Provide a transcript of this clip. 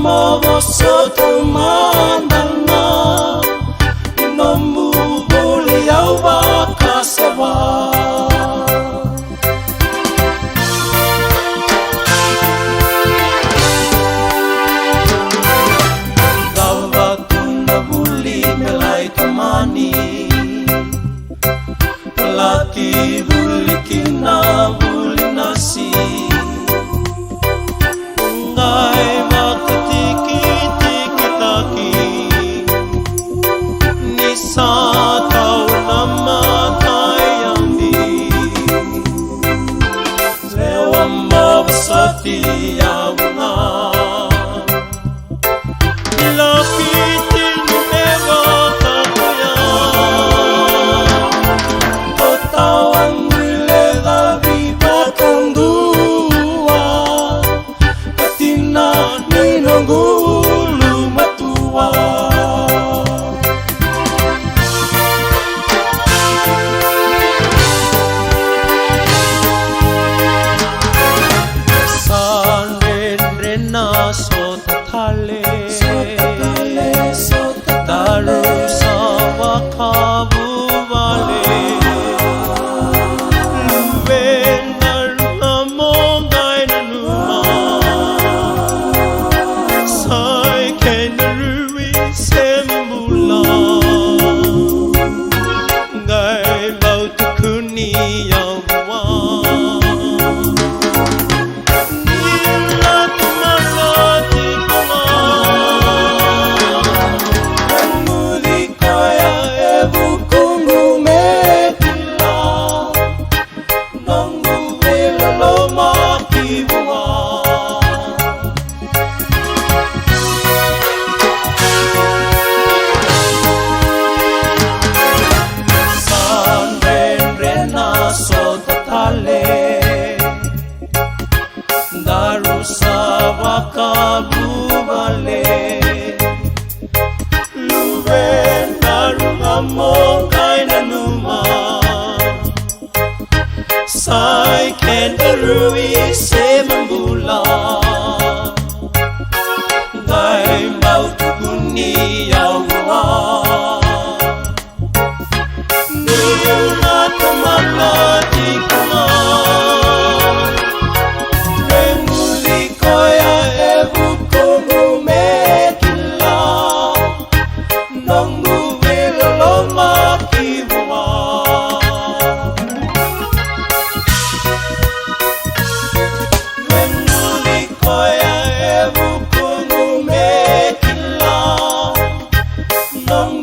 soto manana Inomu buli au wakasewa Gawa kuna buli melai kamani Pelaki buli kina buli nasi Ngai makatiki tiki taki Nisa tau nama kayambi Lewa mawasati yauna Laki tinu mewa takuya Kotawan wile dhabi bakandua Katina ninongulu matua Nasau Daru sawa kabu vale Luwen daru amongai nanuma Sai kenrui sembula Ngai mau tukuni yawa Daru sawa kabu vale Luwen daru amongai nanuma Sai kenderui se membula Ngai mau tukuni yawa Nuna tamala di kuma Long